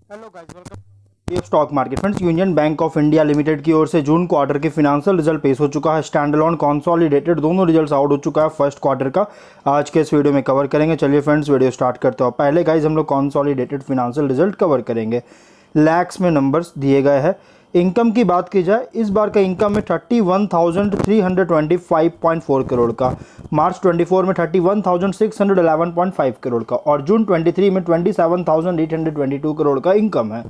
Hello guys, welcome stock market friends. Union bank of India limited की ओर से जून quarter के financial result पेश हो चुका है। स्टैंड अलोन कंसोलिडेटेड दोनों रिजल्ट्स आउट हो चुका है फर्स्ट क्वार्टर का। आज के इस वीडियो में कवर करेंगे। चलिए फ्रेंड्स, वीडियो स्टार्ट करते हो। पहले गाइस हम लोग कंसोलिडेटेड फिनेंशियल रिजल्ट कवर करेंगे। लैक्स में नंबर्स दिए गए हैं। इनकम की बात की जाए, इस बार का इनकम है 31,325.4 करोड़ का। मार्च 24 में 31,611.5 करोड़ का और जून 23 में 27,822 करोड़ का इनकम है।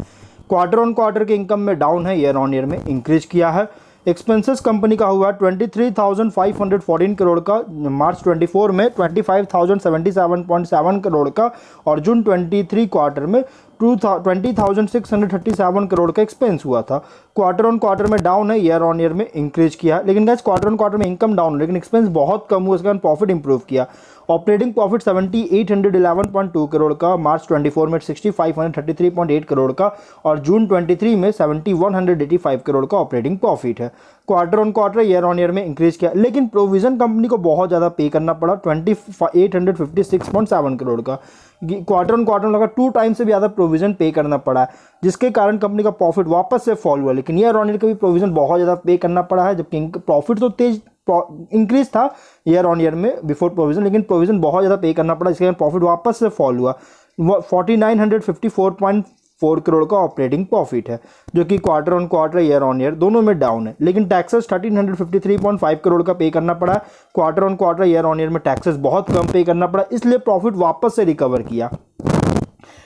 क्वार्टर ऑन क्वार्टर के इनकम में डाउन है, ईयर ऑन ईयर में इंक्रीज किया है। एक्सपेंसेस कंपनी का हुआ 23,514 करोड़ का, मार्च 24 में 25,077.7 करोड़ का और जून 23 क्वार्टर में 20,637 करोड़ का एक्सपेंस हुआ था। क्वार्टर ऑन क्वार्टर में डाउन है, ईयर ऑन ईयर में इंक्रीज किया। लेकिन गाइस क्वार्टर ऑन क्वार्टर में इनकम डाउन, लेकिन एक्सपेंस बहुत कम हुआ, इसके कारण प्रॉफिट इंप्रूव किया। ऑपरेटिंग प्रॉफिट 7,811.2 करोड़ का, मार्च 24 में 6,533.8 करोड़ का और जून 23 में 7,185 करोड़ का ऑपरेटिंग प्रॉफिट है। Quarter on quarter, year on year में इंक्रीज किया। लेकिन प्रोविजन कंपनी को बहुत ज़्यादा पे करना पड़ा, 2,856.7 करोड़ का। क्वार्टर ऑन क्वार्टर लगा 2 टाइम से भी ज़्यादा प्रोविजन पे करना पड़ा, जिसके कारण कंपनी का प्रॉफिट वापस से फॉल हुआ। लेकिन ईयर ऑन ईयर का भी प्रोविजन बहुत ज़्यादा पे करना पड़ा है, जबकि प्रॉफिट तो तेज इंक्रीज था ईयर ऑन ईयर में बिफोर प्रोविजन, लेकिन प्रोविजन बहुत ज़्यादा पे करना पड़ा, जिसके कारण प्रॉफिट वापस से फॉल हुआ। 4,954.4 करोड़ का ऑपरेटिंग प्रॉफिट है, जो कि quarter on quarter, year on year दोनों में डाउन है। लेकिन टैक्सेस 1,353.5 करोड़ का पे करना पड़ा। Quarter on quarter, year on year में टैक्सेस बहुत कम पे करना पड़ा, इसलिए प्रॉफिट वापस से रिकवर किया।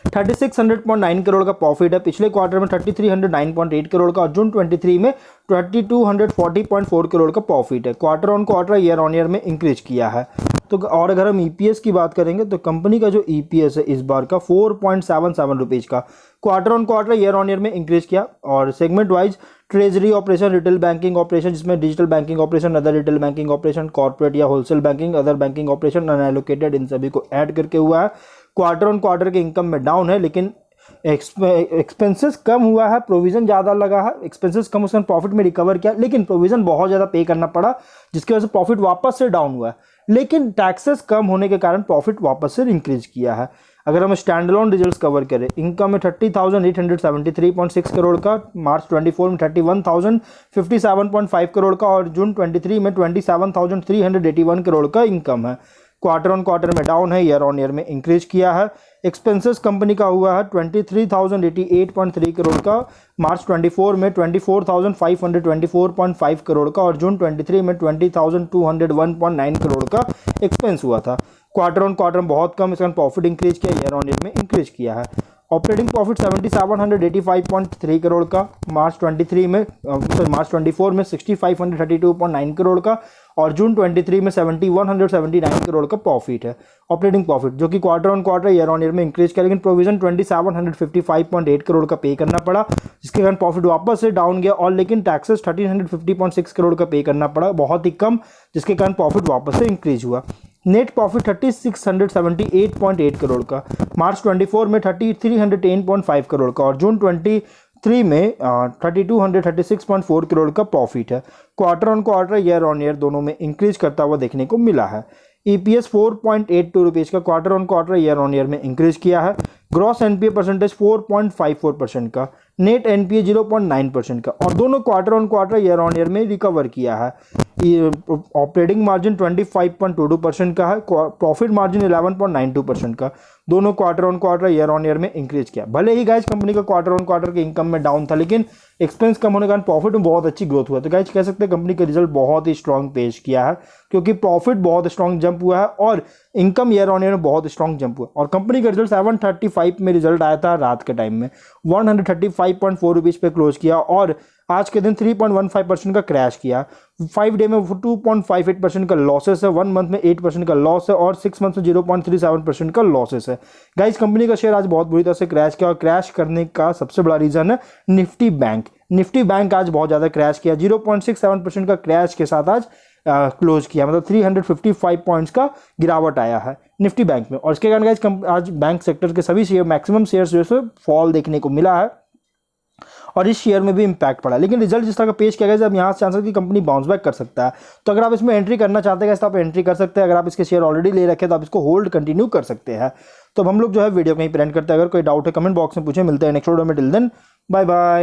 3,600.9 करोड़ का प्रॉफिट है। पिछले क्वार्टर में 3,309.8 करोड़ का और जून 23 में 2,240.4 करोड़ का प्रॉफिट है। Quarter on quarter, year on year में इंक्रीज किया है। तो और अगर हम ईपीएस की बात करेंगे तो कंपनी का जो ईपीएस है इस बार का 4.77 रुपीज़ का, quarter on quarter, year on year में इंक्रीज किया। और segment wise treasury operation, retail banking operation जिसमें digital banking operation, other retail banking operation, corporate या wholesale banking, other banking operation, unallocated, इन सभी को ऐड करके हुआ है। क्वार्टर ऑन क्वार्टर के इनकम में डाउन है, लेकिन एक्सपेंसेस कम हुआ है, प्रोविजन ज़्यादा लगा है। एक्सपेंसेस कम, उसका प्रॉफिट में रिकवर किया, लेकिन प्रोविजन बहुत ज़्यादा पे करना पड़ा, जिसकी वजह से प्रॉफिट वापस से डाउन हुआ है। लेकिन टैक्सेस कम होने के कारण प्रॉफिट वापस से इंक्रीज किया है। अगर हम स्टैंड अलोन रिजल्ट्स कवर करें, इनकम में 30,873.6 करोड़ का, मार्च 24 में 31,057.5 करोड़ का और जून 23 में 27,381 करोड़ का इनकम है। क्वार्टर ऑन क्वार्टर में डाउन है, ईयर ऑन ईयर में इंक्रीज किया है। एक्सपेंसेस कंपनी का हुआ है 23,088.3 करोड़ का, मार्च 24 में 24,524.5 करोड़ का और जून 23 में 20,201.9 करोड़ का एक्सपेंस हुआ था। क्वार्टर ऑन क्वार्टर में बहुत कम, इसका प्रॉफिट इंक्रीज किया, ईयर ऑन ईयर में इंक्रीज किया है। ऑपरेटिंग प्रॉफिट 7,785.3 करोड़ का, मार्च 24 में 6,532.9 करोड़ का और जून 23 में 7,179 करोड़ का प्रॉफिट है, ऑपरेटिंग प्रॉफिट, जो कि quarter on quarter, year on year में इंक्रीज किया। लेकिन प्रोविजन 2,755.8 करोड़ का पे करना पड़ा, जिसके कारण प्रॉफिट वापस से डाउन गया। और लेकिन टैक्सेस 1,350.6 करोड़ का पे करना पड़ा, बहुत ही कम, जिसके कारण प्रॉफिट वापस से इंक्रीज हुआ। नेट प्रॉफिट 3,678.8 करोड़ का, मार्च 24 में 3,310.5 करोड़ का और जून 23 में 3,236.4 करोड़ का प्रॉफिट है। Quarter on quarter, year on year दोनों में इंक्रीज करता हुआ देखने को मिला है। ईपीएस 4.82 रुपीज़ का, quarter on quarter, year on year में इंक्रीज किया है। ग्रॉस एनपीए परसेंटेज 4.54% का, नेट एनपीए 0.9% का और दोनों quarter on quarter, year on year में रिकवर किया है। ऑपरेटिंग मार्जिन 25.22% का है, प्रॉफिट मार्जिन 11.92% का, दोनों quarter on quarter, year on year में इंक्रीज किया। भले ही गाइज कंपनी का क्वार्टर ऑन क्वार्टर के इनकम में डाउन था, लेकिन एक्सपेंस कम होने के कारण प्रॉफिट में बहुत अच्छी ग्रोथ हुआ। तो गाइज कह सकते हैं कंपनी का रिजल्ट बहुत ही स्ट्रांग पेश किया है, क्योंकि प्रॉफिट बहुत स्ट्रांग जंप हुआ है और इनकम ईयर ऑन ईयर में बहुत स्ट्रांग जंप हुआ। और कंपनी का रिजल्ट 7:35 में रिजल्ट आया था रात के टाइम में, 135.4 रुपीज़ पे क्लोज किया और आज के दिन 3.15% का क्रैश किया। 5 डे में 2.58% का लॉसेस है, 1 मंथ में 8% का लॉस है और 6 मंथ में 0.37% का लॉसेस है। गाइस कंपनी का शेयर आज बहुत बुरी तरह से क्रैश किया और क्रैश करने का सबसे बड़ा रीजन है निफ्टी बैंक। निफ्टी बैंक आज बहुत ज़्यादा क्रैश किया, 0.67% का क्रैश के साथ आज क्लोज किया, मतलब 355 पॉइंट्स का गिरावट आया है निफ्टी बैंक में। और इसके कारण गाइस आज बैंक सेक्टर के सभी शेयर, मैक्सिमम शेयर्स जो है फॉल देखने को मिला है और इस शेयर में भी इंपैक्ट पड़ा। लेकिन रिजल्ट जिस तरह का पेश किया गया है, अब यहाँ से चांस है कि कंपनी बाउंस बैक कर सकता है। तो अगर आप इसमें एंट्री करना चाहते हैं तो आप एंट्री कर सकते हैं। अगर आप इसके शेयर ऑलरेडी ले रखे हैं तो आप इसको होल्ड कंटिन्यू कर सकते हैं। तो अब हम लोग जो है वीडियो कहीं पर एंड करते हैं। अगर कोई डाउट है कमेंट बॉक्स में पूछे। मिलते हैं नेक्स्ट वीडियो में। Till then bye bye.